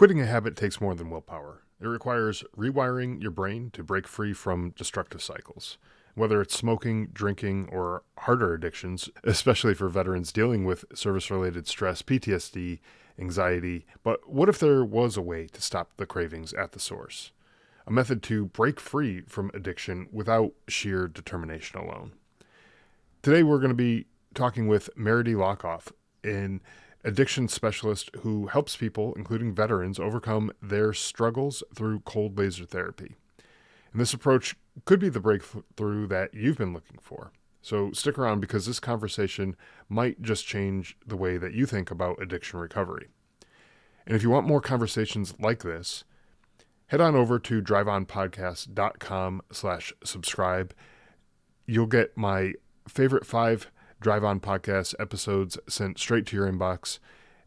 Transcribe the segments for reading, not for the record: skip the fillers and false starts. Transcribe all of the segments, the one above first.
Quitting a habit takes more than willpower. It requires rewiring your brain to break free from destructive cycles. Whether it's smoking, drinking, or harder addictions, especially for veterans dealing with service-related stress, PTSD, anxiety. But what if there was a way to stop the cravings at the source? A method to break free from addiction without sheer determination alone. Today we're going to be talking with Meridee Hlokoff, an addiction specialist who helps people, including veterans, overcome their struggles through cold laser therapy. And this approach could be the breakthrough that you've been looking for. So stick around because this conversation might just change the way that you think about addiction recovery. And if you want more conversations like this, head on over to driveonpodcast.com/subscribe. You'll get my favorite 5 Drive On Podcast episodes sent straight to your inbox,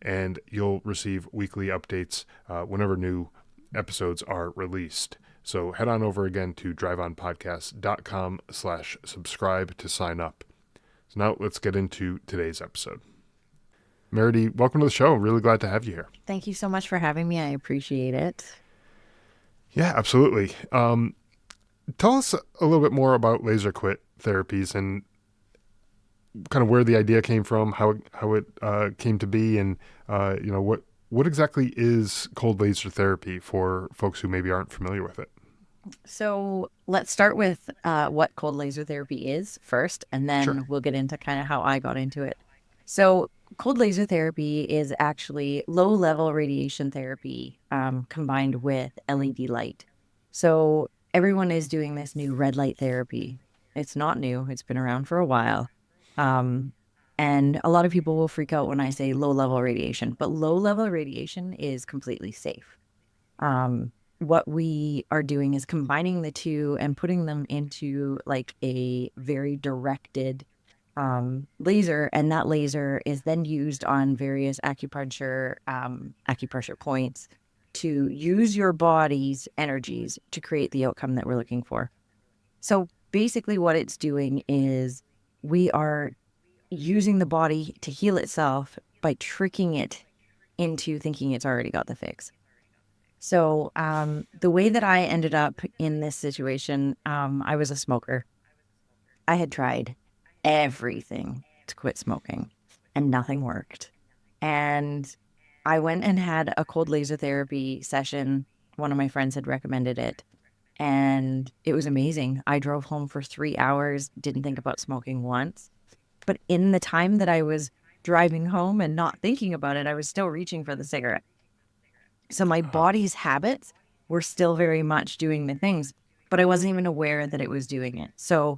and you'll receive weekly updates whenever new episodes are released. So head on over again to driveonpodcast.com/subscribe to sign up. So now let's get into today's episode. Meridee, welcome to the show. Really glad to have you here. Thank you so much for having me. I appreciate it. Yeah, absolutely. Tell us a little bit more about laser quit therapies and kind of where the idea came from, how it came to be, and what exactly is cold laser therapy for folks who maybe aren't familiar with it. So let's start with what cold laser therapy is first, and then Sure. we'll get into kind of how I got into it. So cold laser therapy is actually low-level radiation therapy combined with LED light. So everyone is doing this new red light therapy. It's not new. It's been around for a while. And a lot of people will freak out when I say low-level radiation, but low-level radiation is completely safe. What we are doing is combining the two and putting them into like a very directed laser, and that laser is then used on various acupuncture points to use your body's energies to create the outcome that we're looking for. So basically what it's doing is we are using the body to heal itself by tricking it into thinking it's already got the fix. So the way that I ended up in this situation, I was a smoker. I had tried everything to quit smoking and nothing worked. And I went and had a cold laser therapy session. One of my friends had recommended it, and it was amazing. I drove home for 3 hours, didn't think about smoking once. But in the time that I was driving home and not thinking about it, I was still reaching for the cigarette. So my body's habits were still very much doing the things, but I wasn't even aware that it was doing it. So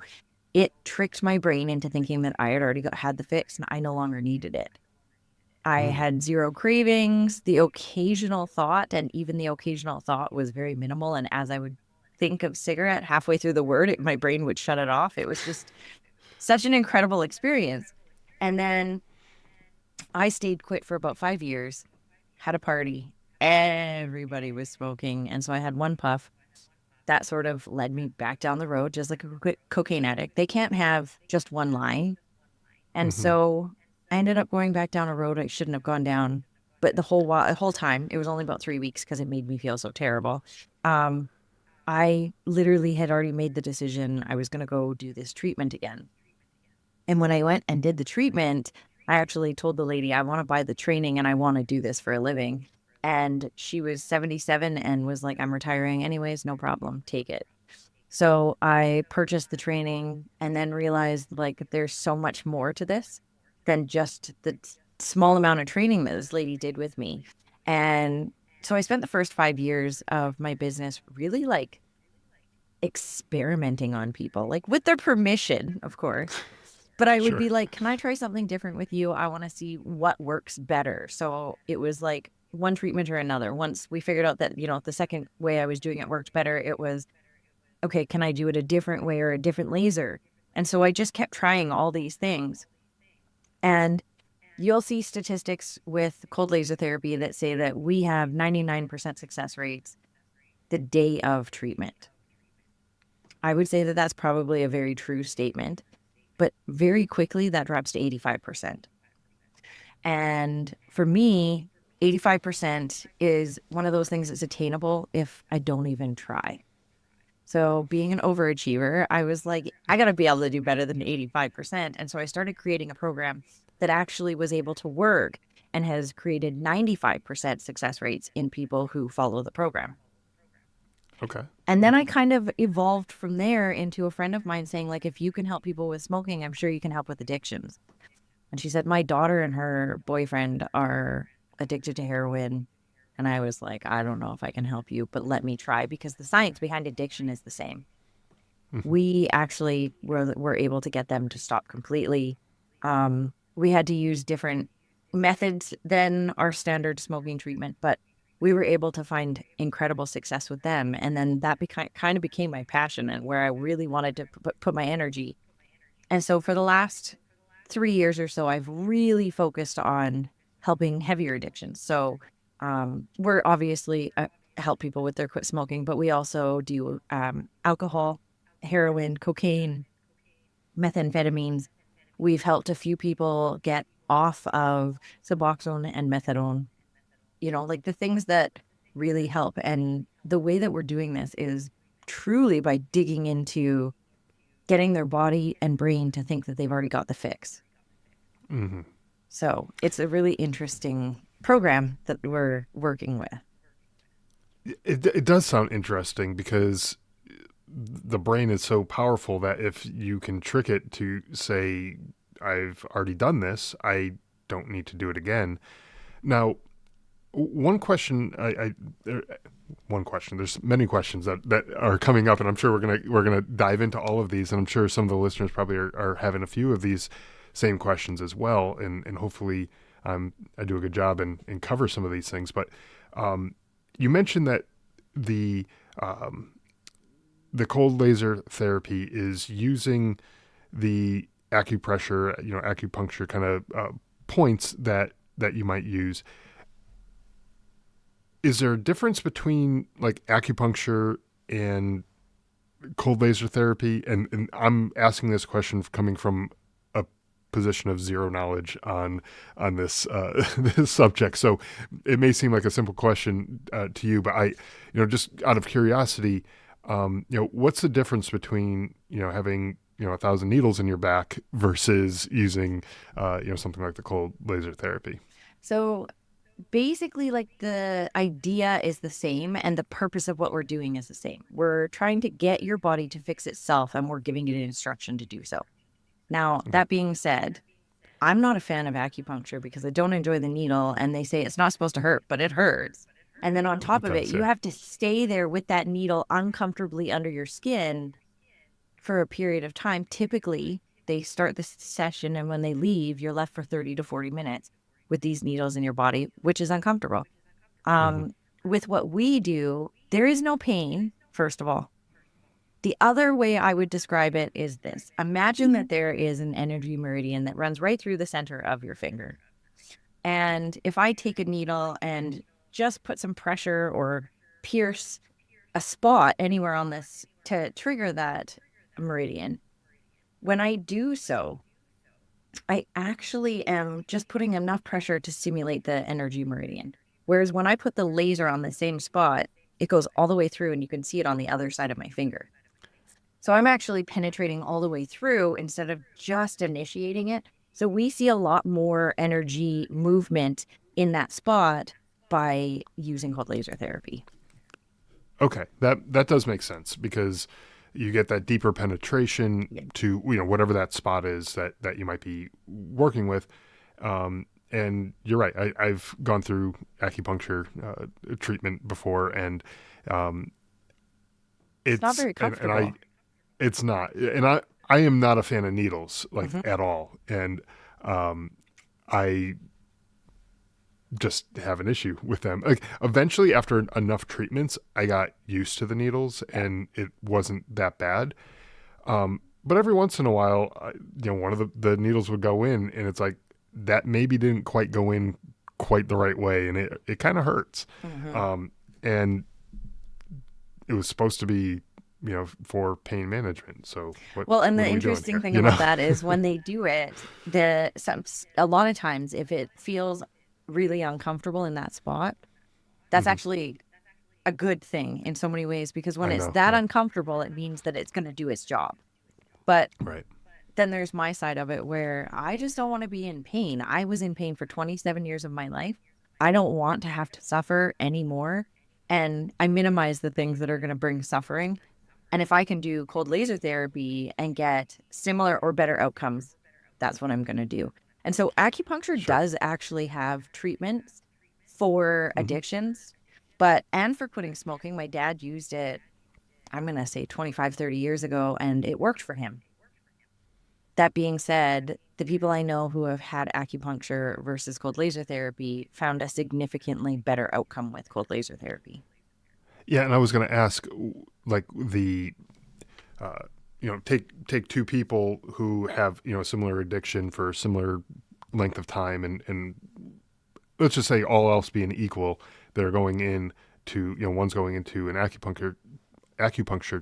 it tricked my brain into thinking that I had already had the fix and I no longer needed it. I had zero cravings, the occasional thought, and even the occasional thought was very minimal. And as I would think of cigarette halfway through the word, my brain would shut it off. It was just such an incredible experience. And then I stayed quit for about 5 years, had a party. Everybody was smoking. And so I had one puff. That sort of led me back down the road, just like a cocaine addict. They can't have just one line. And so I ended up going back down a road I shouldn't have gone down. But the whole time, it was only about 3 weeks because it made me feel so terrible. I literally had already made the decision I was going to go do this treatment again. And when I went and did the treatment, I actually told the lady, I want to buy the training and I want to do this for a living. And she was 77 and was like, I'm retiring anyways, no problem, take it. So I purchased the training and then realized like there's so much more to this than just the small amount of training that this lady did with me. And so I spent the first 5 years of my business really like experimenting on people, like with their permission, of course. But I would Sure. be like, can I try something different with you? I want to see what works better. So it was like one treatment or another. Once we figured out that, the second way I was doing it worked better, it was, okay, can I do it a different way or a different laser? And so I just kept trying all these things. And you'll see statistics with cold laser therapy that say that we have 99% success rates the day of treatment. I would say that that's probably a very true statement. But very quickly, that drops to 85%. And for me, 85% is one of those things that's attainable if I don't even try. So being an overachiever, I was like, I got to be able to do better than 85%. And so I started creating a program that actually was able to work and has created 95% success rates in people who follow the program. Okay. And then I kind of evolved from there into a friend of mine saying, like, if you can help people with smoking, I'm sure you can help with addictions. And she said, my daughter and her boyfriend are addicted to heroin. And I was like, I don't know if I can help you, but let me try, because the science behind addiction is the same. We actually were able to get them to stop completely. We had to use different methods than our standard smoking treatment, but we were able to find incredible success with them. And then that kind of became my passion and where I really wanted to put my energy. And so for the last 3 years or so, I've really focused on helping heavier addictions. So we're obviously help people with their quit smoking, but we also do alcohol, heroin, cocaine, methamphetamines. We've helped a few people get off of Suboxone and methadone, like the things that really help. And the way that we're doing this is truly by digging into getting their body and brain to think that they've already got the fix. Mm-hmm. So it's a really interesting program that we're working with. It does sound interesting because the brain is so powerful that if you can trick it to say, I've already done this, I don't need to do it again. Now, one question one question. There's many questions that are coming up, and I'm sure we're gonna dive into all of these, and I'm sure some of the listeners probably are having a few of these same questions as well, and hopefully I do a good job and cover some of these things. But you mentioned that the cold laser therapy is using the acupressure, acupuncture kind of points that you might use. Is there a difference between like acupuncture and cold laser therapy? And I'm asking this question coming from a position of zero knowledge on this this subject. So it may seem like a simple question to you, but I, just out of curiosity, what's the difference between having 1,000 needles in your back versus using something like the cold laser therapy? So basically, like, the idea is the same and the purpose of what we're doing is the same. We're trying to get your body to fix itself and we're giving it an instruction to do so. Now, Okay. that being said, I'm not a fan of acupuncture because I don't enjoy the needle, and they say it's not supposed to hurt, but it hurts. And then on top It of it, does, you yeah. have to stay there with that needle uncomfortably under your skin for a period of time. Typically, they start the session, and when they leave, you're left for 30 to 40 minutes with these needles in your body, which is uncomfortable. Mm-hmm. With what we do, there is no pain, first of all. The other way I would describe it is this. Imagine that there is an energy meridian that runs right through the center of your finger. And if I take a needle and just put some pressure or pierce a spot anywhere on this to trigger that meridian, when I do so, I actually am just putting enough pressure to stimulate the energy meridian. Whereas when I put the laser on the same spot, it goes all the way through and you can see it on the other side of my finger. So I'm actually penetrating all the way through instead of just initiating it. So we see a lot more energy movement in that spot by using cold laser therapy. Okay, that does make sense because you get that deeper penetration to whatever that spot is that you might be working with. And you're right. I've gone through acupuncture treatment before, and It's not very and I comfortable. it's not, and I am not a fan of needles like Mm-hmm. at all, and I just have an issue with them. Like eventually, after enough treatments, I got used to the needles, Yeah. and it wasn't that bad. But every once in a while, one of the needles would go in, and it's like that maybe didn't quite go in quite the right way, and it kind of hurts. Mm-hmm. And it was supposed to be, for pain management. So Well, and what the are we doing interesting here? thing about that is when they do it, a lot of times if it feels really uncomfortable in that spot, that's Hmm. actually a good thing in so many ways, because when I it's know. that Yeah. uncomfortable, it means that it's going to do its job. But Right. then there's my side of it where I just don't want to be in pain. I was in pain for 27 years of my life. I don't want to have to suffer anymore. And I minimize the things that are going to bring suffering. And if I can do cold laser therapy and get similar or better outcomes, that's what I'm going to do. And so acupuncture Sure. does actually have treatments for Hmm. addictions, and for quitting smoking. My dad used it, I'm going to say 25, 30 years ago, and it worked for him. That being said, the people I know who have had acupuncture versus cold laser therapy found a significantly better outcome with cold laser therapy. Yeah, and I was going to ask, like the, uh, take two people who have a similar addiction for a similar length of time, and let's just say all else being equal, they're going in to one's going into an acupuncture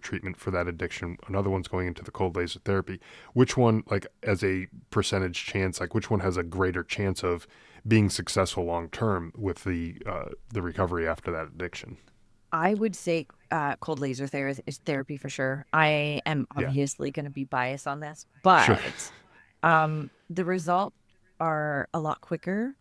treatment for that addiction, another one's going into the cold laser therapy. Which one, like as a percentage chance, like which one has a greater chance of being successful long term with the recovery after that addiction? I would say cold laser is therapy for sure. I am Yeah, obviously going to be biased on this, sure. but the results are a lot quicker.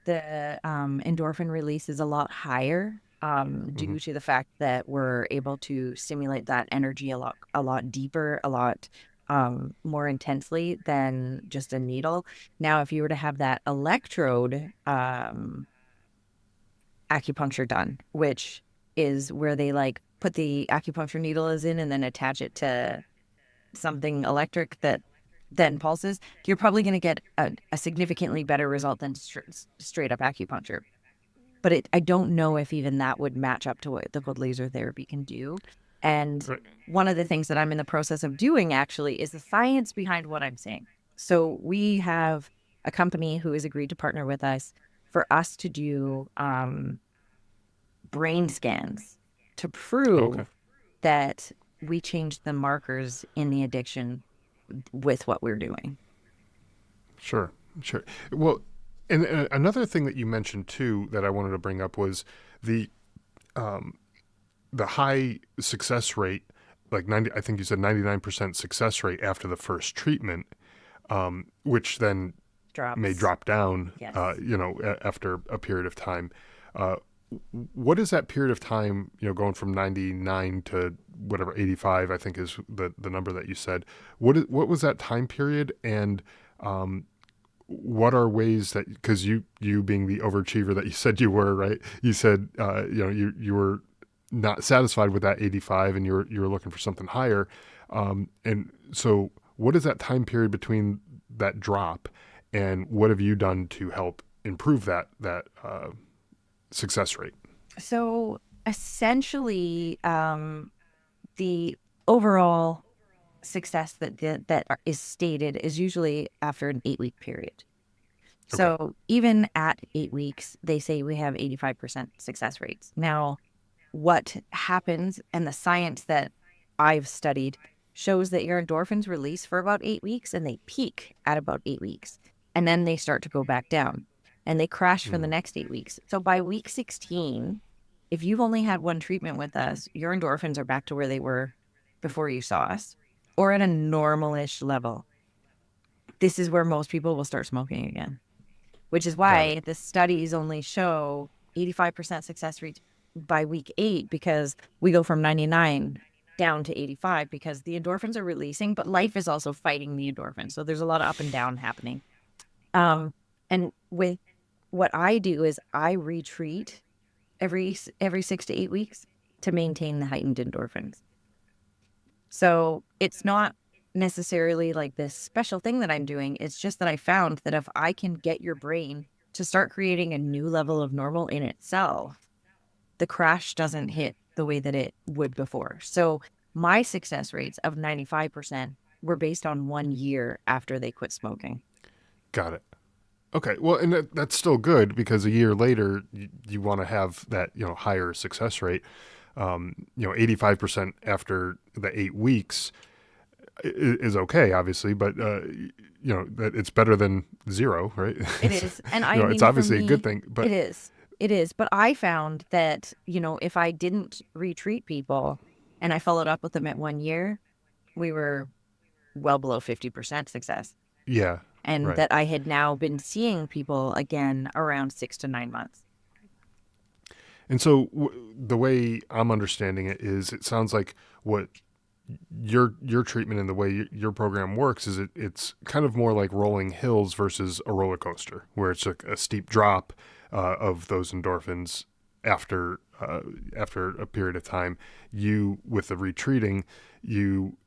The endorphin release is a lot higher, Hmm. due to the fact that we're able to stimulate that energy a lot deeper, a lot more intensely than just a needle. Now, if you were to have that electrode acupuncture done, which is where they like put the acupuncture needle is in and then attach it to something electric that then pulses, you're probably going to get a significantly better result than straight up acupuncture. But I don't know if even that would match up to what the cold laser therapy can do. And Right. one of the things that I'm in the process of doing actually is the science behind what I'm saying. So we have a company who has agreed to partner with us for us to do brain scans to Okay. prove that we changed the markers in the addiction with what we're doing. Sure. Sure. Well, and another thing that you mentioned too that I wanted to bring up was the um, the high success rate, like 90. I think you said 99% success rate after the first treatment, which then may Drops. drop down, Yes. after a period of time. Uh, what is that period of time, going from 99 to whatever 85, I think is the number that you said. What was that time period? And um, what are ways that, because you being the overachiever that you said you were, right? You said, you were not satisfied with that 85 and you were looking for something higher. And so what is that time period between that drop, and what have you done to help improve that success rate? So essentially, the overall success is stated is usually after an 8 week period. Okay. So even at 8 weeks, they say we have 85% success rates. Now, what happens and the science that I've studied shows that your endorphins release for about 8 weeks and they peak at about 8 weeks. And then they start to go back down and they crash for the Mm, next 8 weeks. So by week 16, if you've only had one treatment with us, your endorphins are back to where they were before you saw us or at a normalish level. This is where most people will start smoking again, which is got it. why the studies only show 85% success rate by week 8, because we go from 99 down to 85 because the endorphins are releasing, but life is also fighting the endorphins. So there's a lot of up and down happening. Um, and with what I do is I retreat every 6 to 8 weeks to maintain the heightened endorphins. So it's not necessarily like this special thing that I'm doing. It's just that I found that if I can get your brain to start creating a new level of normal in itself, the crash doesn't hit the way that it would before. So my success rates of 95% were based on 1 year after they quit smoking. Got it. Okay. Well, and that's still good, because a year later you want to have that higher success rate. 85% after the 8 weeks. is okay, obviously, but that it's better than zero, right? It is. And I It's mean, for obviously a good me, thing, but it is. It is. But I found that, if I didn't retreat people and I followed up with them at 1 year, we were well below 50% success. yeah, And right. that I had now been seeing people again around 6 to 9 months. And so the way I'm understanding it is, it sounds like what your treatment and the way your program works is it's kind of more like rolling hills versus a roller coaster, where it's a steep drop of those endorphins after a period of time. You, with the retreating, you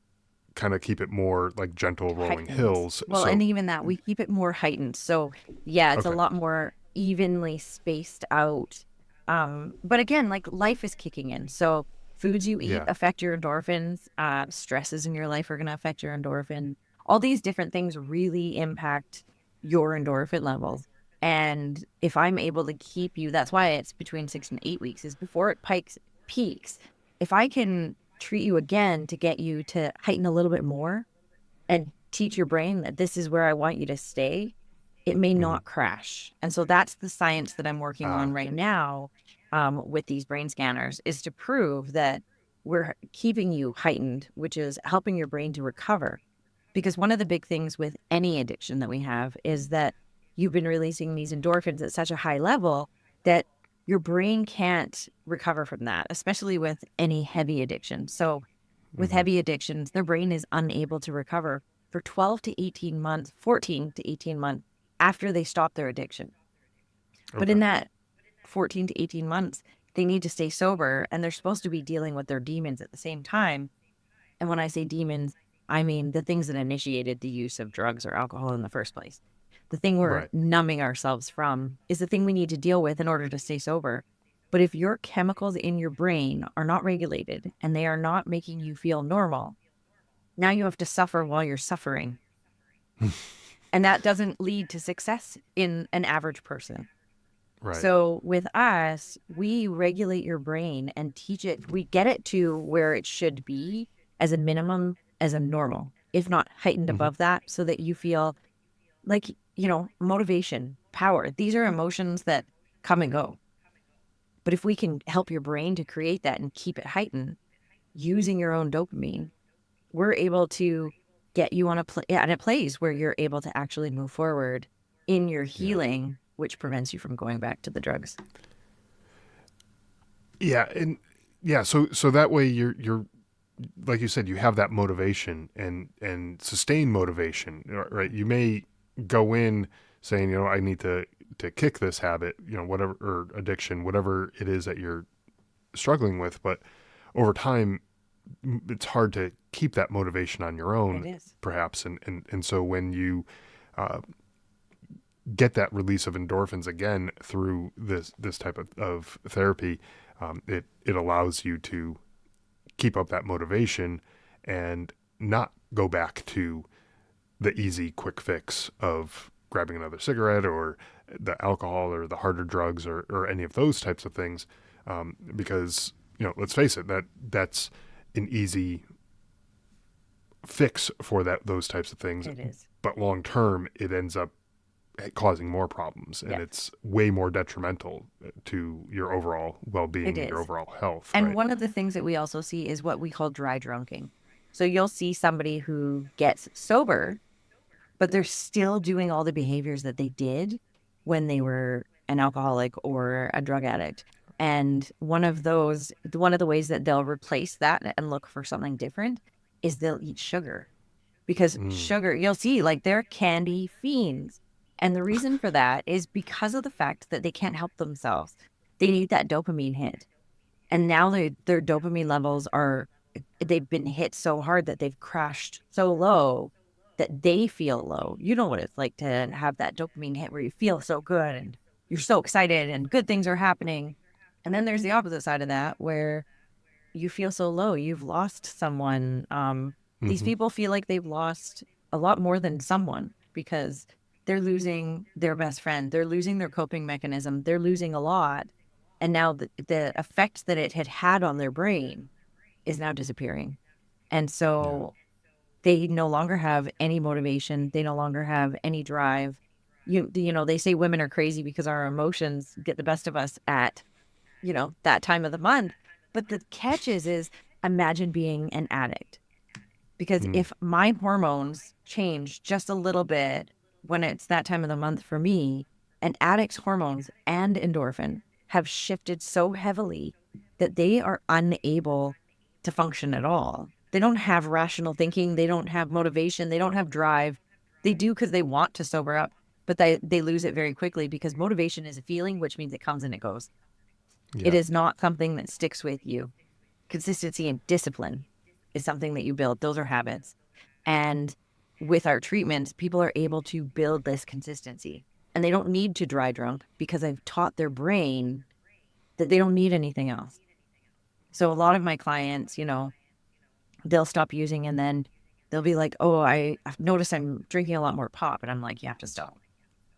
kind of keep it more like gentle rolling Heightened. hills. Well, and So even that, we keep it more heightened. So, yeah, it's a okay, lot more evenly spaced out. But again, like life is kicking in. So, foods you eat yeah, affect your endorphins. Stresses in your life are going to affect your endorphin. All these different things really impact your endorphin levels. And if I'm able to keep you, that's why it's between 6 and 8 weeks, is before it peaks. If I can treat you again to get you to heighten a little bit more, and teach your brain that this is where I want you to stay, it may hmm not crash. And so that's the science that I'm working on ah, right now, with these brain scanners, is to prove that we're keeping you heightened, which is helping your brain to recover. Because one of the big things with any addiction that we have is that you've been releasing these endorphins at such a high level that your brain can't recover from that, especially with any heavy addiction. So with hmm heavy addictions, their brain is unable to recover for 12 to 18 months, 14 to 18 months after they stop their addiction. But okay, in that 14 to 18 months, they need to stay sober, and they're supposed to be dealing with their demons at the same time. And when I say demons, I mean the things that initiated the use of drugs or alcohol in the first place. The thing we're right, numbing ourselves from is the thing we need to deal with in order to stay sober. But if your chemicals in your brain are not regulated and they are not making you feel normal, now you have to suffer while you're suffering. And that doesn't lead to success in an average person. right, So with us, we regulate your brain and teach it, we get it to where it should be as a minimum, as a normal, if not heightened hmm above that, so that you feel like, motivation, power. These are emotions that come and go. But if we can help your brain to create that and keep it heightened using your own dopamine, we're able to get you on at a place where you're able to actually move forward in your yeah, healing, which prevents you from going back to the drugs. yeah, and yeah. So that way you're like you said, you have that motivation and sustained motivation, right? You may go in saying, I need to kick this habit, whatever, or addiction, whatever it is that you're struggling with, but over time, it's hard to keep that motivation on your It own, is. perhaps, and so when you uh, get that release of endorphins again through this type of therapy, it allows you to keep up that motivation and not go back to the easy quick fix of grabbing another cigarette or the alcohol or the harder drugs or any of those types of things, because let's face it, that's an easy fix for those types of things, It is. but long term it ends up causing more problems, and Yeah, it's way more detrimental to your overall it well-being and your is. overall health, And right? one of the things that we also see is what we call dry drunking. So you'll see somebody who gets sober, but they're still doing all the behaviors that they did when they were an alcoholic or a drug addict. And one of the ways that they'll replace that and look for something different is they'll eat sugar, because Mm, sugar, you'll see, like, they're candy fiends. And the reason for that is because of the fact that they can't help themselves. They need that dopamine hit. And now their dopamine levels they've been hit so hard that they've crashed so low that they feel low. You know what it's like to have that dopamine hit where you feel so good and you're so excited and good things are happening. And then there's the opposite side of that where you feel so low. You've lost someone. These hmm people feel like they've lost a lot more than someone because they're losing their best friend. They're losing their coping mechanism. They're losing a lot. And now the effect that it had had on their brain is now disappearing. And yeah, so They no longer have any motivation. They no longer have any drive. They say women are crazy because our emotions get the best of us at, that time of the month. But the catch is imagine being an addict. Because Mm. if my hormones change just a little bit when it's that time of the month for me, an addict's hormones and endorphin have shifted so heavily that they are unable to function at all. They don't have rational thinking. They don't have motivation. They don't have drive. They do because they want to sober up, but they lose it very quickly because motivation is a feeling, which means it comes and it goes. It Yeah. is not something that sticks with you. Consistency and discipline is something that you build. Those are habits. And with our treatments, people are able to build this consistency and they don't need to dry drunk because I've taught their brain that they don't need anything else. So a lot of my clients, they'll stop using and then they'll be like, oh, I've noticed I'm drinking a lot more pop. And I'm like, you have to stop.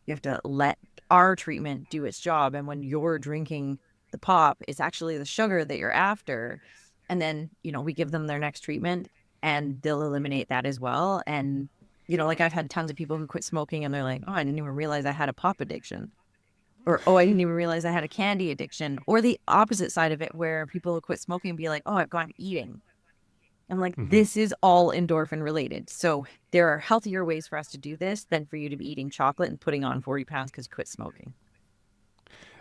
You have to let our treatment do its job. And when you're drinking the pop, it's actually the sugar that you're after. And then, we give them their next treatment and they'll eliminate that as well. And, like I've had tons of people who quit smoking and they're like, oh, I didn't even realize I had a pop addiction. Or, oh, I didn't even realize I had a candy addiction. Or the opposite side of it where people who quit smoking be like, oh, I've gone eating. I'm like, Hmm. this is all endorphin related. So there are healthier ways for us to do this than for you to be eating chocolate and putting on 40 pounds because you quit smoking.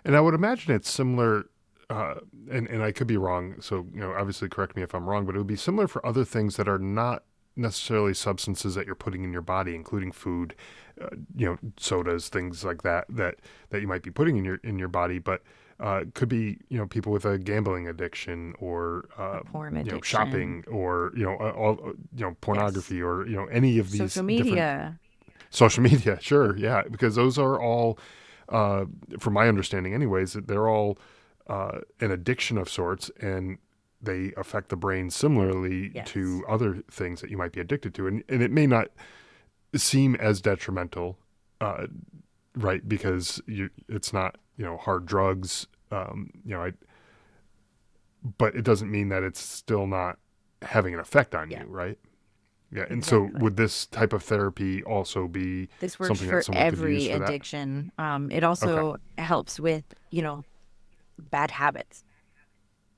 And I would imagine it's similar, uh, and I could be wrong. So, obviously correct me if I'm wrong, but it would be similar for other things that are not necessarily substances that you're putting in your body, including food, sodas, things like that you might be putting in your body, but could be, people with a gambling addiction or, A porn addiction. shopping or, all, Yes. pornography or, any of Social these different media. social media. Sure. Yeah. Because those are all, uh, from my understanding anyways, that they're all an addiction of sorts, and they affect the brain similarly Yes. to other things that you might be addicted to. And it may not seem as detrimental, uh, right? Because it's not, hard drugs, but it doesn't mean that it's still not having an effect on Yeah, you, right? Yeah. And so exactly. would this type of therapy also be This works something that for someone could use every for that? addiction. It Okay. also helps with, bad habits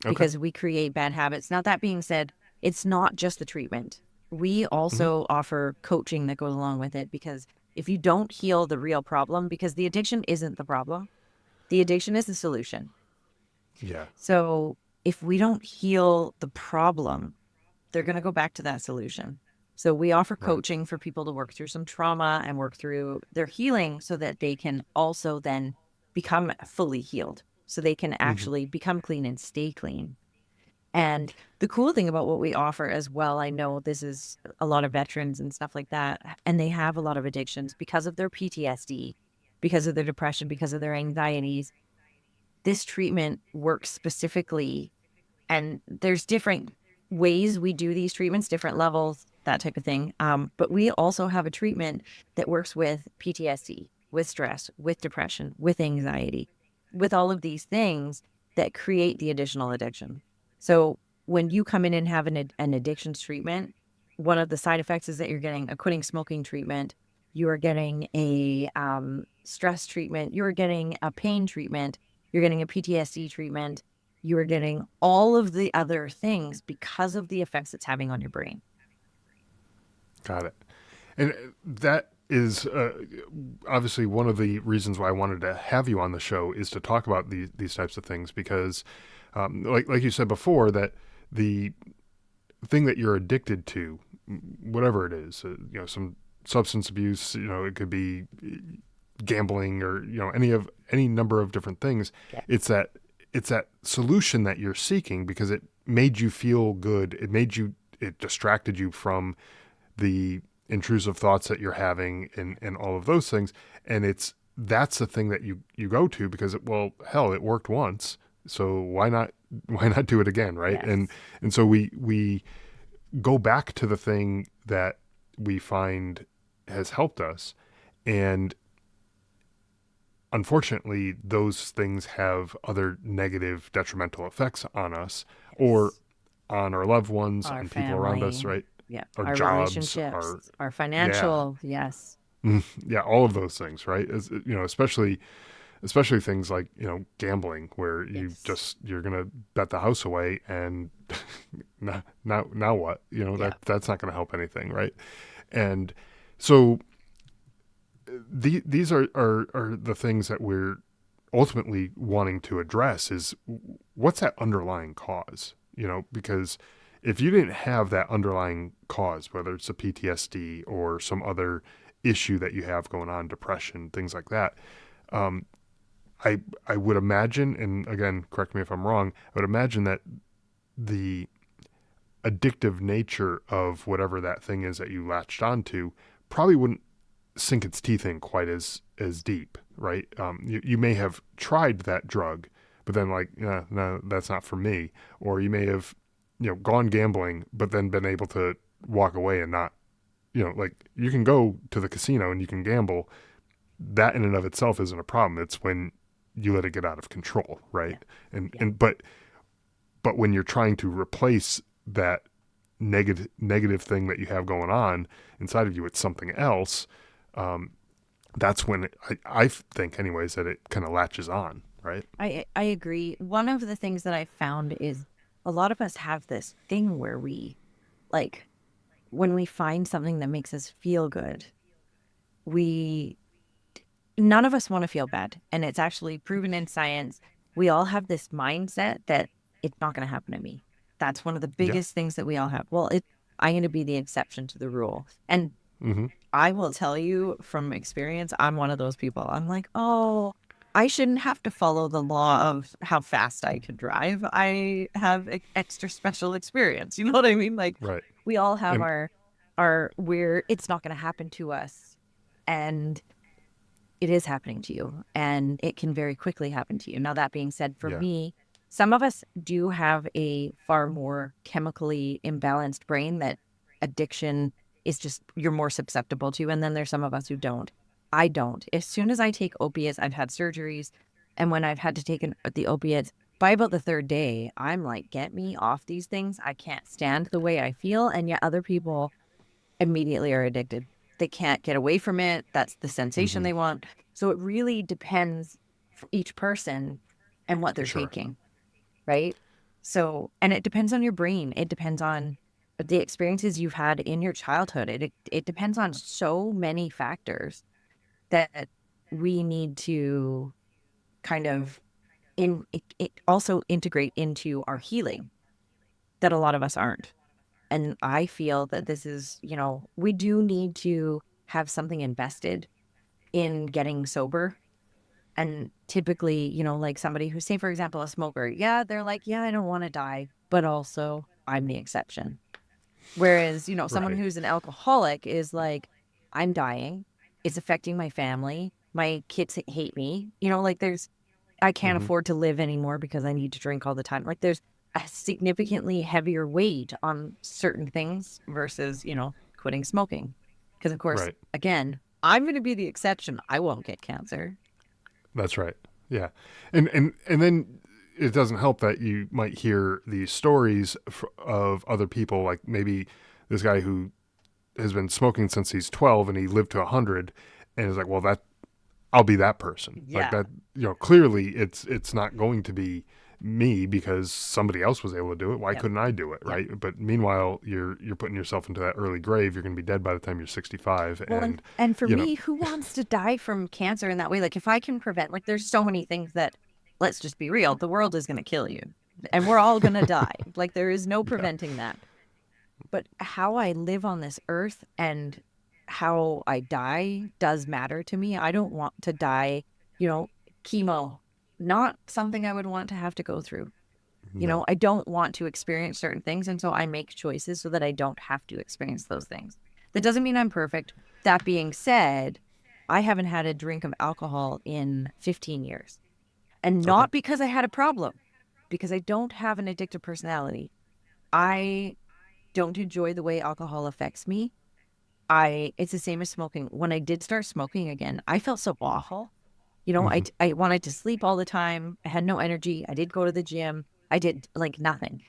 Okay. because we create bad habits. Now, that being said, it's not just the treatment. We Hmm. also offer coaching that goes along with it because if you don't heal the real problem, because the addiction isn't the problem, the addiction is the solution. Yeah. So if we don't heal the problem, they're going to go back to that solution. So we offer Right. coaching for people to work through some trauma and work through their healing so that they can also then become fully healed. So they can Hmm. actually become clean and stay clean. And the cool thing about what we offer as well, I know this is a lot of veterans and stuff like that, and they have a lot of addictions because of their PTSD, because of their depression, because of their anxieties. This treatment works specifically, and there's different ways we do these treatments, different levels, that type of thing. But we also have a treatment that works with PTSD, with stress, with depression, with anxiety, with all of these things that create the additional addiction. So when you come in and have an addictions treatment, one of the side effects is that you're getting a quitting smoking treatment, you are getting a stress treatment, you're getting a pain treatment, you're getting a PTSD treatment, you are getting all of the other things because of the effects it's having on your brain. Got it. And that is obviously one of the reasons why I wanted to have you on the show is to talk about these types of things because, like you said before, that the thing that you're addicted to, whatever it is, some substance abuse, it could be gambling or any number of different things. Yeah. It's that solution that you're seeking because it made you feel good. It distracted you from the intrusive thoughts that you're having and all of those things. And that's the thing that you go to because well, hell, it worked once. So why not do it again? Right. And, Yes. and so we go back to the thing that we find has helped us. And unfortunately, those things have other negative detrimental effects on us or Yes. on our loved ones, Our on people around us, family. right? Yeah. our Our jobs, our, relationships, our yeah, financial, yes. yeah, all of those things, right? Especially things like, gambling, where Yes. you're gonna bet the house away, and now what? Yeah. That's not gonna help anything, right? And so these are the things that we're ultimately wanting to address, is what's that underlying cause? Because if you didn't have that underlying cause, whether it's a PTSD or some other issue that you have going on, depression, things like that, um, I would imagine, and again, correct me if I'm wrong, I would imagine that the addictive nature of whatever that thing is that you latched onto probably wouldn't sink its teeth in quite as deep, right? You may have tried that drug, but then like, no, that's not for me. Or you may have, gone gambling, but then been able to walk away and not, like, you can go to the casino and you can gamble. That in and of itself isn't a problem. It's when you let it get out of control, right? Yeah. And Yeah. and but when you're trying to replace that negative thing that you have going on inside of you with something else, um, that's when I think, anyways, that it kind of latches on, right? I agree. One of the things that I found is a lot of us have this thing where we like when we find something that makes us feel good, we none of us want to feel bad. And it's actually proven in science. We all have this mindset that it's not going to happen to me. That's one of the Yeah. biggest things that we all have. Well, I'm going to be the exception to the rule. And Mm-hmm. I will tell you from experience, I'm one of those people. I'm like, oh, I shouldn't have to follow the law of how fast I can drive. I have extra special experience. You know what I mean? Like Right. we all have And our where it's not going to happen to us. And it is happening to you, and it can very quickly happen to you. Now, that being said, for yeah. me, some of us do have a far more chemically imbalanced brain that addiction is just you're more susceptible to. And then there's some of us who don't. I don't. As soon as I take opiates, I've had surgeries. And when I've had to take the opiates, by about the third day, I'm like, get me off these things. I can't stand the way I feel. And yet other people immediately are addicted. They can't get away from it. That's the sensation Mm-hmm. they want. So it really depends for each person and what they're Sure. taking, right? So, and it depends on your brain. It depends on the experiences you've had in your childhood. It depends on so many factors that we need to kind of it also integrate into our healing that a lot of us aren't. And I feel that this is, we do need to have something invested in getting sober. And typically, like somebody who, say, for example, a smoker, yeah, they're like, yeah, I don't want to die, but also I'm the exception. Whereas, someone Right. who's an alcoholic is like, I'm dying. It's affecting my family. My kids hate me. Like I can't Mm-hmm. afford to live anymore because I need to drink all the time. Like there's a significantly heavier weight on certain things versus, quitting smoking. Because of course, Right. again, I'm going to be the exception. I won't get cancer. That's right. Yeah. And then it doesn't help that you might hear these stories of other people, like maybe this guy who has been smoking since he's 12 and he lived to 100, and is like, well, that I'll be that person. Like Yeah. that, clearly it's not going to be me because somebody else was able to do it. Why Yep. couldn't I do it, Yep. right? But meanwhile, you're putting yourself into that early grave. You're going to be dead by the time you're 65, Well, and and and for you know, me, who wants to die from cancer in that way? Like if I can prevent, like there's so many things that, let's just be real, the world is going to kill you and we're all going to die. Like there is no yeah, preventing that. But how I live on this earth and how I die does matter to me. I don't want to die, you know, chemo, not something I would want to have to go through. no, I don't want to experience certain things. And so I make choices so that I don't have to experience those things. That doesn't mean I'm perfect. That being said, I haven't had a drink of alcohol in 15 years. And okay, not because I had a problem, because I don't have an addictive personality. I don't enjoy the way alcohol affects me. It's the same as smoking. When I did start smoking again, I felt so awful. hmm I wanted to sleep all the time. I had no energy. I did go to the gym. I did like nothing.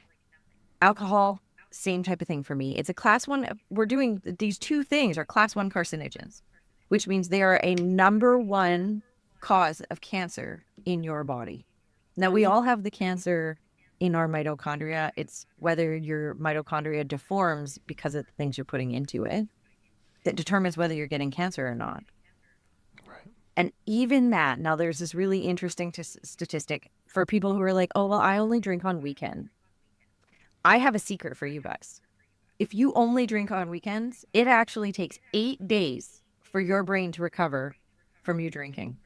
Alcohol, same type of thing for me. It's a class one. We're doing these two things are class one carcinogens, which means they are a number one cause of cancer in your body. Now, we all have the cancer in our mitochondria. It's whether your mitochondria deforms because of the things you're putting into it that determines whether you're getting cancer or not. Right. And even that, now there's this really interesting statistic for people who are like, oh, well, I only drink on weekend. I have a secret for you guys. If you only drink on weekends, it actually takes 8 days for your brain to recover from you drinking.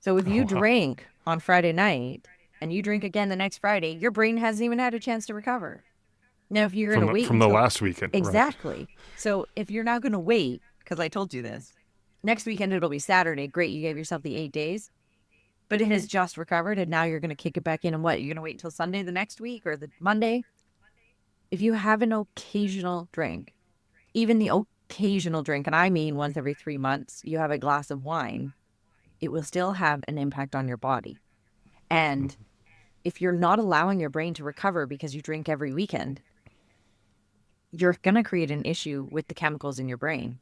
So if you Oh, wow. drink on Friday night and you drink again the next Friday, your brain hasn't even had a chance to recover. Now, if you're going to wait From the until last weekend, right? exactly. So if you're not going to wait, because I told you this, next weekend it'll be Saturday. Great, you gave yourself the 8 days, but it has just recovered, and now you're going to kick it back in. And what? You're going to wait until Sunday the next week or the Monday? If you have an occasional drink, even the occasional drink, and I mean once every 3 months, you have a glass of wine, it will still have an impact on your body. And if you're not allowing your brain to recover because you drink every weekend, you're going to create an issue with the chemicals in your brain.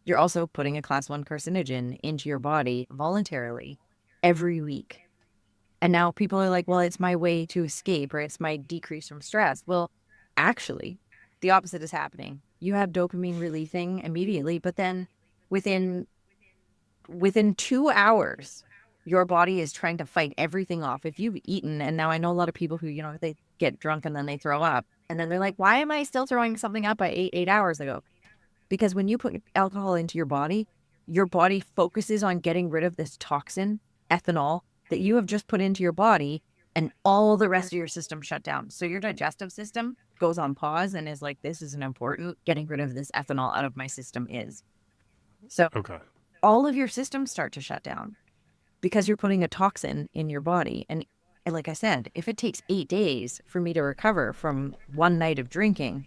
You're also putting a class one carcinogen into your body voluntarily every week. And now people are like, well, it's my way to escape or it's my decrease from stress. Well, actually, the opposite is happening. You have dopamine releasing immediately, but then within 2 hours, your body is trying to fight everything off. If you've eaten, and now I know a lot of people who, they get drunk and then they throw up. And then they're like, why am I still throwing something up I ate 8 hours ago? Because when you put alcohol into your body focuses on getting rid of this toxin, ethanol, that you have just put into your body, and all the rest of your system shut down. So your digestive system goes on pause and is like, this isn't important. Getting rid of this ethanol out of my system is. So Okay. all of your systems start to shut down because you're putting a toxin in your body. And like I said, if it takes 8 days for me to recover from one night of drinking,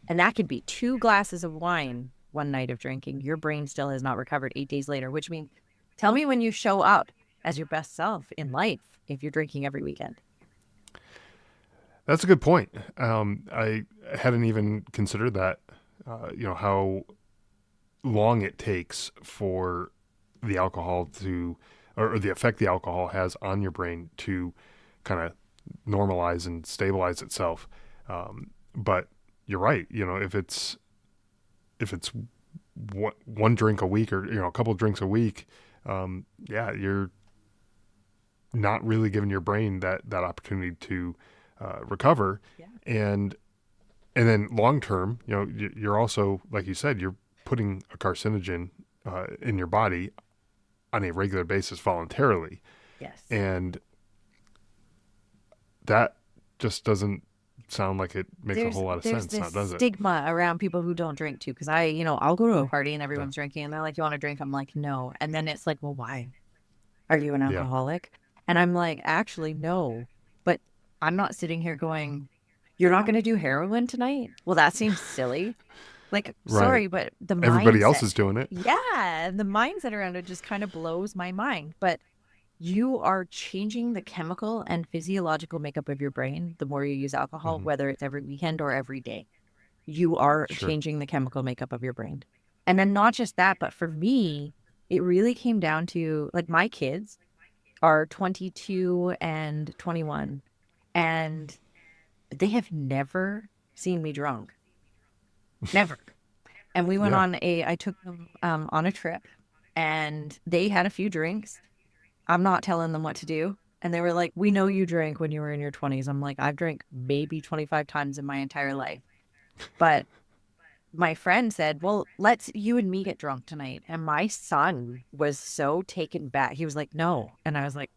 and that could be 2 glasses of wine one night of drinking, your brain still has not recovered 8 days later, which means tell me when you show up as your best self in life if you're drinking every weekend. That's a good point. I hadn't even considered that, how long it takes for the alcohol to, or the effect the alcohol has on your brain to kind of normalize and stabilize itself. But you're right. If it's one drink a week or, a couple of drinks a week, you're not really giving your brain that opportunity to recover. Yeah. And then long term, you're also, like you said, you're putting a carcinogen in your body on a regular basis voluntarily. Yes. And that just doesn't sound like it makes a whole lot of sense now, does There's it? this stigma around people who don't drink too. Because I'll go to a party and everyone's drinking and they're like, you want to drink? I'm like, no. And then it's like, well, why? Are you an Yeah. alcoholic? And I'm like, actually, no. But I'm not sitting here going, you're not going to do heroin tonight? Well, that seems silly. Like, Right. sorry, but the Everybody else mindset, is doing it. yeah, the mindset around it just kind of blows my mind. But you are changing the chemical and physiological makeup of your brain the more you use alcohol, whether it's every weekend or every day. You are Sure. changing the chemical makeup of your brain. And then not just that, but for me, it really came down to like my kids are 22 and 21, and they have never seen me drunk. Never. And we went Yeah. I took them on a trip, and they had a few drinks. I'm not telling them what to do. And they were like, we know you drank when you were in your 20s. I'm like, I've drank maybe 25 times in my entire life. But my friend said, well, let's you and me get drunk tonight. And my son was so taken back. He was like, no. And I was like,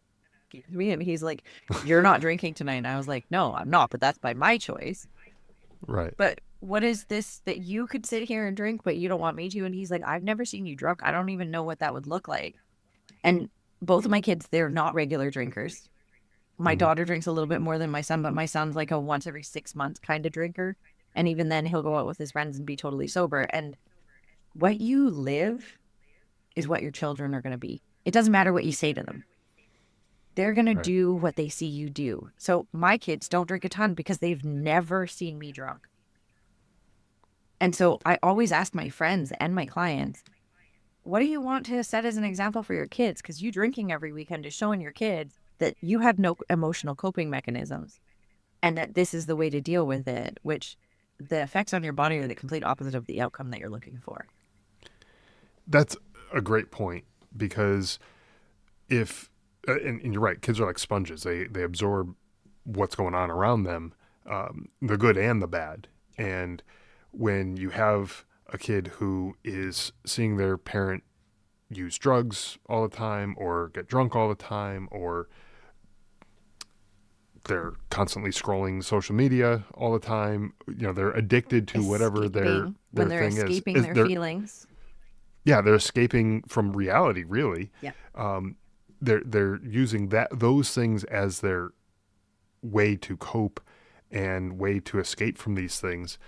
excuse me. And he's like, you're not drinking tonight. And I was like, no, I'm not. But that's by my choice. Right. But what is this that you could sit here and drink, but you don't want me to? And he's like, I've never seen you drunk. I don't even know what that would look like. And both of my kids, they're not regular drinkers. My daughter drinks a little bit more than my son, but my son's like a once every 6 months kind of drinker. And even then he'll go out with his friends and be totally sober. And what you live is what your children are going to be. It doesn't matter what you say to them. They're going to Right. do what they see you do. So my kids don't drink a ton because they've never seen me drunk. And so I always ask my friends and my clients, what do you want to set as an example for your kids? Because you drinking every weekend is showing your kids that you have no emotional coping mechanisms and that this is the way to deal with it, which the effects on your body are the complete opposite of the outcome that you're looking for. That's a great point, because if and you're right, kids are like sponges. They absorb what's going on around them, the good and the bad. And when you have a kid who is seeing their parent use drugs all the time, or get drunk all the time, or they're constantly scrolling social media all the time, they're addicted to whatever their Escaping, when their they're thing is. escaping their They're feelings. Yeah, they're escaping from reality, really. Yeah. They're using those things as their way to cope and way to escape from these things.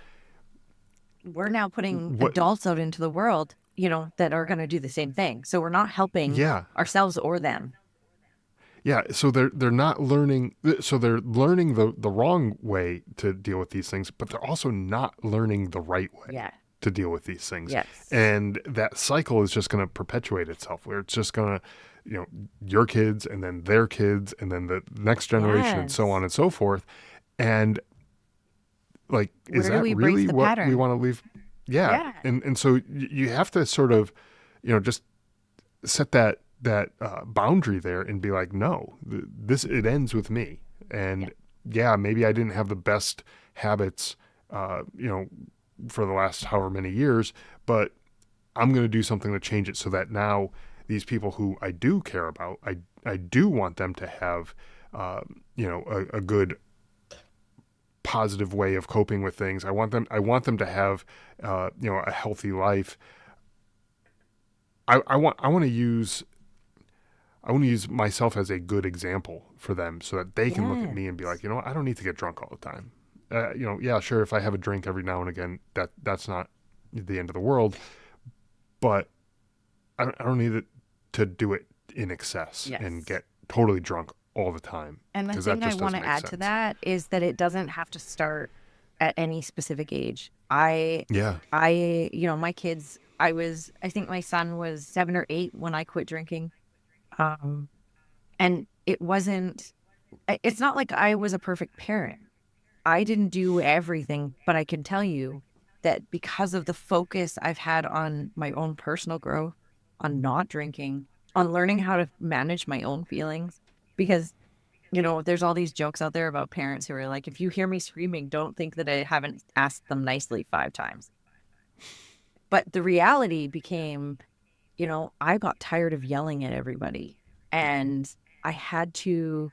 We're now putting What? adults out into the world, that are going to do the same thing. So we're not helping Yeah, ourselves or them. yeah. So they're not learning. So they're learning the wrong way to deal with these things, but they're also not learning the right way Yeah. to deal with these things. Yes. And that cycle is just going to perpetuate itself, where it's just going to, your kids and then their kids and then the next generation and so Yes. on and so forth. And like, is Where do that we break really the what we pattern? want to leave? Yeah. Yeah. And so you have to sort of, just set that boundary there and be like, no, it ends with me. And yeah, maybe I didn't have the best habits, for the last however many years, but I'm going to do something to change it so that now these people who I do care about, I do want them to have, a good positive way of coping with things. I want them to have, a healthy life. I want to use myself as a good example for them, so that they can look at me and be Yes. like, I don't need to get drunk all the time. Yeah, sure, if I have a drink every now and again, that's not the end of the world, but I don't need it to do it in excess and Yes. get totally drunk all the time, And the because that thing I just want doesn't to make add to sense. that is that it doesn't have to start at any specific age. Yeah. My kids, I think my son was 7 or 8 when I quit drinking. Um, and it's not like I was a perfect parent. I didn't do everything, but I can tell you that because of the focus I've had on my own personal growth, on not drinking, on learning how to manage my own feelings, because, there's all these jokes out there about parents who are like, if you hear me screaming, don't think that I haven't asked them nicely 5 times. But the reality became, I got tired of yelling at everybody, and I had to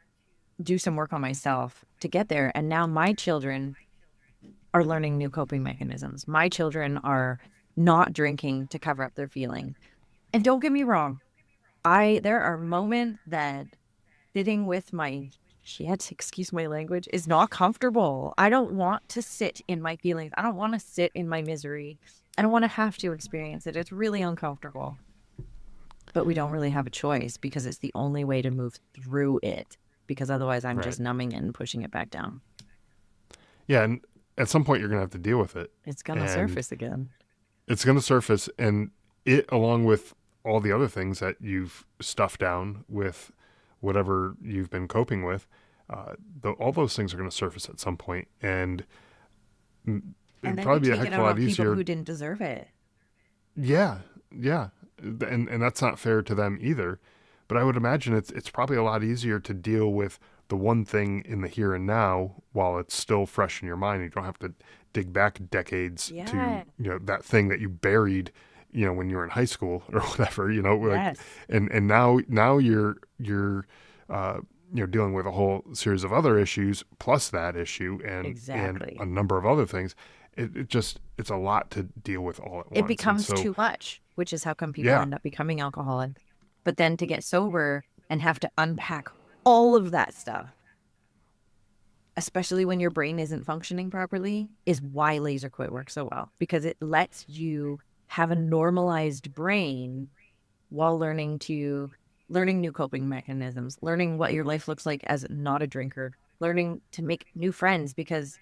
do some work on myself to get there. And now my children are learning new coping mechanisms. My children are not drinking to cover up their feelings. And don't get me wrong, there are moments that sitting with my shit, excuse my language, is not comfortable. I don't want to sit in my feelings. I don't want to sit in my misery. I don't want to have to experience it. It's really uncomfortable. But we don't really have a choice because it's the only way to move through it. Because otherwise, I'm Right. just numbing it and pushing it back down. Yeah, and at some point you're going to have to deal with it. It's going to And surface again. it's going to surface, and it, along with all the other things that you've stuffed down with whatever you've been coping with, all those things are going to surface at some point, and And it'd then you probably be a take heck it of a out lot on people easier. who didn't deserve it. Yeah, yeah, and that's not fair to them either. But I would imagine it's probably a lot easier to deal with the one thing in the here and now while it's still fresh in your mind. You don't have to dig back decades to, Yeah. that thing that you buried, when you were in high school or whatever, like, Yes. and now you're dealing with a whole series of other issues plus that issue and a Exactly. number of other things. It's a lot to deal with all at It once. And becomes so, too much, which is how come people yeah, end up becoming alcoholics. But then to get sober and have to unpack all of that stuff, especially when your brain isn't functioning properly, is why laser quit works so well, because it lets you have a normalized brain while learning to learning new coping mechanisms, learning what your life looks like as not a drinker, learning to make new friends, because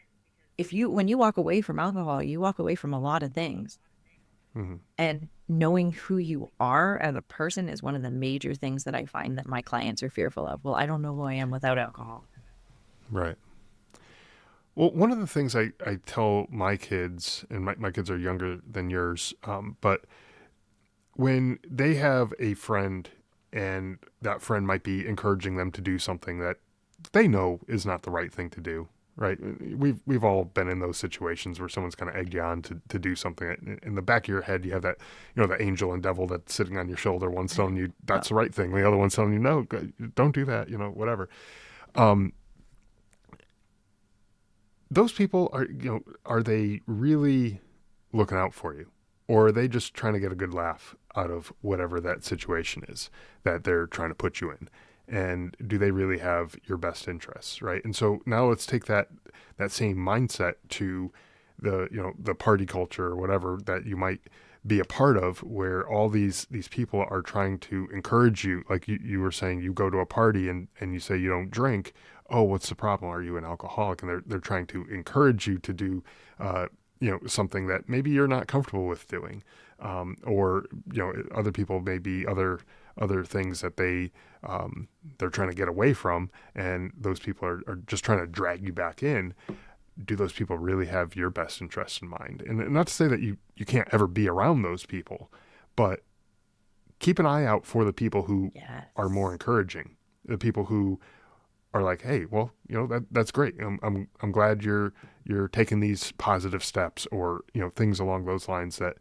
when you walk away from alcohol, you walk away from a lot of things. Mm-hmm. And knowing who you are as a person is one of the major things that I find that my clients are fearful of. Well, I don't know who I am without alcohol. Right. Well, one of the things I tell my kids, and my kids are younger than yours, but when they have a friend and that friend might be encouraging them to do something that they know is not the right thing to do, right? We've all been in those situations where someone's kind of egged you on to do something. In the back of your head, you have that, the angel and devil that's sitting on your shoulder. One's telling you that's the right thing. The other one's telling you, no, don't do that, whatever. Those people are they really looking out for you? Or are they just trying to get a good laugh out of whatever that situation is that they're trying to put you in? And do they really have your best interests, right? And so now let's take that same mindset to the party culture or whatever that you might be a part of, where all these people are trying to encourage you. Like you were saying, you go to a party and you say you don't drink. Oh, what's the problem? Are you an alcoholic? And they're trying to encourage you to do something that maybe you're not comfortable with doing, or other people maybe other things that they're trying to get away from, and those people are just trying to drag you back in. Do those people really have your best interests in mind? And not to say that you can't ever be around those people, but keep an eye out for the people who are more encouraging, the people who are like, hey, well, that's great. I'm glad you're taking these positive steps, or things along those lines that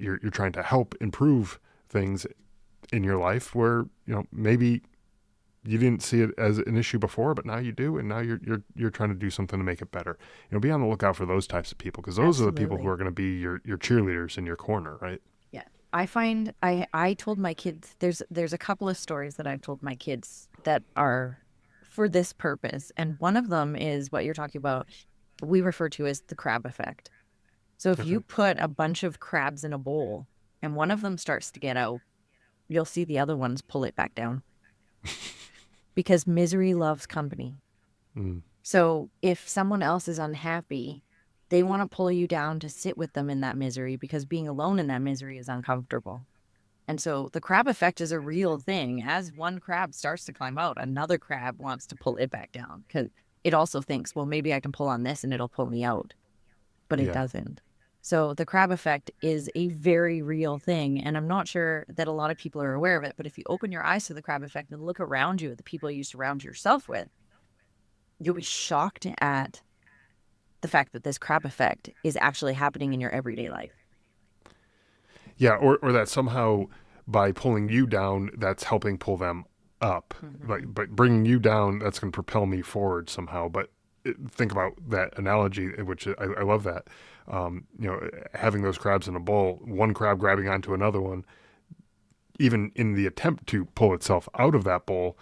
you're trying to help improve things in your life where maybe you didn't see it as an issue before, but now you do, and now you're trying to do something to make it better. Be on the lookout for those types of people, because those are the people who are going to be your cheerleaders in your corner, right? Yeah. I find I told my kids, there's a couple of stories that I've told my kids that are for this purpose. And one of them is what you're talking about. We refer to as the crab effect. So if you put a bunch of crabs in a bowl and one of them starts to get out, you'll see the other ones pull it back down. Because misery loves company. Mm. So if someone else is unhappy, they want to pull you down to sit with them in that misery, because being alone in that misery is uncomfortable. And so the crab effect is a real thing. As one crab starts to climb out, another crab wants to pull it back down, because it also thinks, well, maybe I can pull on this and it'll pull me out. But it doesn't. So the crab effect is a very real thing. And I'm not sure that a lot of people are aware of it. But if you open your eyes to the crab effect and look around you at the people you surround yourself with, you'll be shocked at the fact that this crab effect is actually happening in your everyday life. Yeah, or that somehow by pulling you down, that's helping pull them up. Mm-hmm. But bringing you down, that's going to propel me forward somehow. But think about that analogy, which I love that. Having those crabs in a bowl, one crab grabbing onto another one, even in the attempt to pull itself out of that bowl,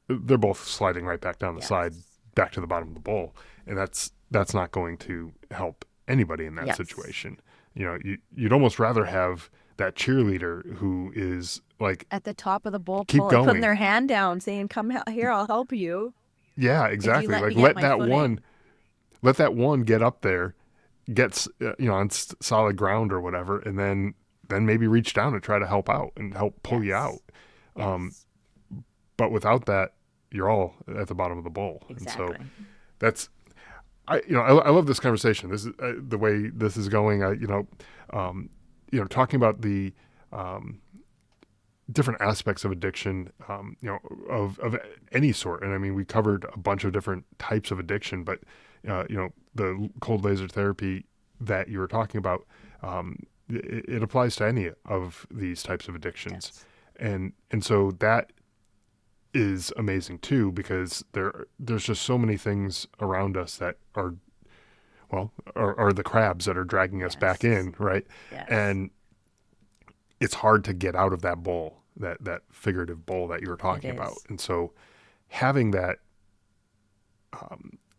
they're both sliding right back down the side, back to the bottom of the bowl. And that's not going to help anybody in that situation. You'd almost rather have that cheerleader who is like at the top of the bowl, keep going, putting their hand down, saying, "Come here, I'll help you." Yeah, exactly. Like let that one get up there, gets on solid ground or whatever, and then maybe reach down and try to help out and help pull you out. But without that, you're all at the bottom of the bowl. Exactly. And so that's I love this conversation. This is the way this is going. Talking about the different aspects of addiction, of any sort. And I mean, we covered a bunch of different types of addiction, but the cold laser therapy that you were talking about, it applies to any of these types of addictions. And so that is amazing too, because there's just so many things around us that are the crabs that are dragging us back in, right? And it's hard to get out of that bowl, that figurative bowl that you were talking about. And so having that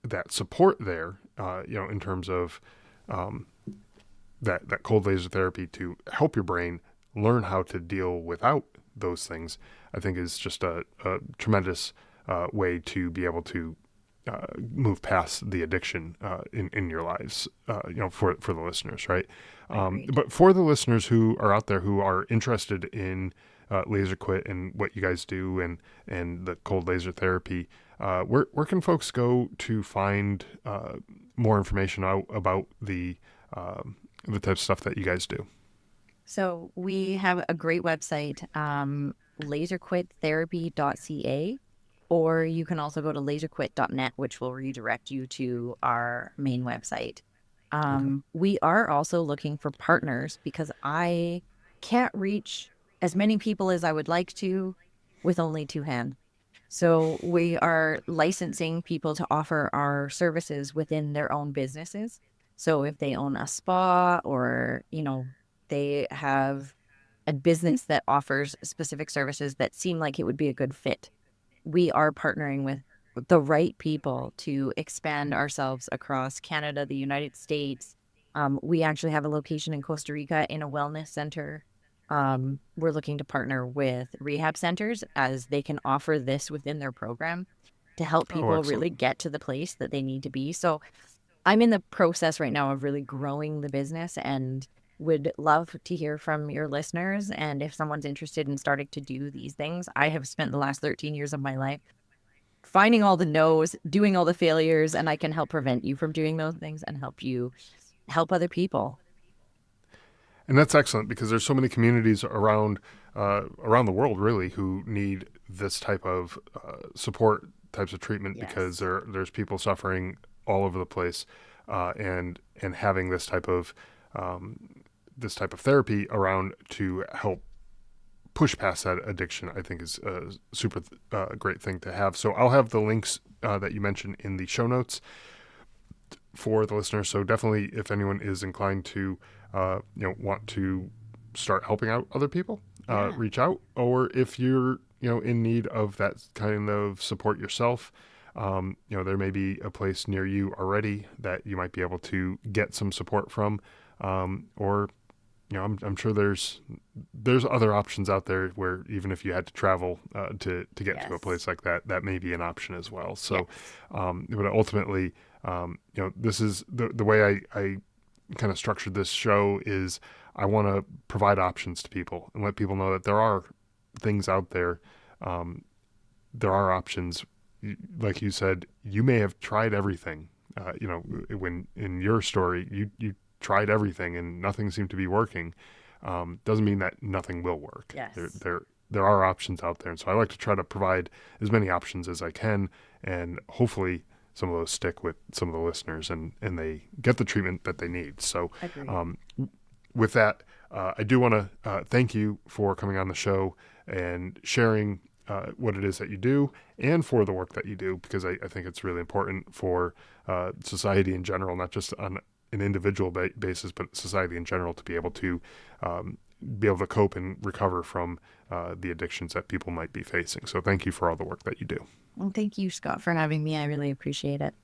that support there, in terms of that cold laser therapy to help your brain learn how to deal without those things, I think is just a tremendous way to be able to move past the addiction in your lives, for the listeners, right? Agreed. But for the listeners who are out there who are interested in Laser Quit and what you guys do and the cold laser therapy, where can folks go to find more information about the type of stuff that you guys do? So we have a great website, laserquittherapy.ca, or you can also go to laserquit.net, which will redirect you to our main website. Okay. We are also looking for partners because I can't reach as many people as I would like to with only two hands. So we are licensing people to offer our services within their own businesses. So if they own a spa or, they have a business that offers specific services that seem like it would be a good fit, we are partnering with the right people to expand ourselves across Canada, the United States. We actually have a location in Costa Rica in a wellness center. We're looking to partner with rehab centers as they can offer this within their program to help Oh, people excellent. really get to the place that they need to be. So I'm in the process right now of really growing the business and would love to hear from your listeners. And if someone's interested in starting to do these things, I have spent the last 13 years of my life finding all the no's, doing all the failures, and I can help prevent you from doing those things and help you help other people. And that's excellent because there's so many communities around the world really who need this type of support types of treatment because Yes. there's people suffering all over the place, and having this type of therapy around to help push past that addiction, I think is a super great thing to have. So I'll have the links that you mentioned in the show notes for the listeners. So definitely, if anyone is inclined to, want to start helping out other people, Yeah. reach out. Or if you're, in need of that kind of support yourself, there may be a place near you already that you might be able to get some support from, or I'm sure there's other options out there where even if you had to travel to get to a Yes. place like that, that may be an option as well. So, Yes. but ultimately, this is the way I kind of structured this show is I want to provide options to people and let people know that there are things out there. Um, there are options. Like you said, you may have tried everything. When in your story, you tried everything and nothing seemed to be working. Doesn't mean that nothing will work. Yes. There are options out there, and so I like to try to provide as many options as I can, and hopefully some of those stick with some of the listeners and they get the treatment that they need. So, Agreed. um, with that, I do want to thank you for coming on the show and sharing what it is that you do and for the work that you do, because I think it's really important for society in general, not just on an individual basis, but society in general, to um, be able to cope and recover from the addictions that people might be facing. So thank you for all the work that you do. Well, thank you, Scott, for having me. I really appreciate it.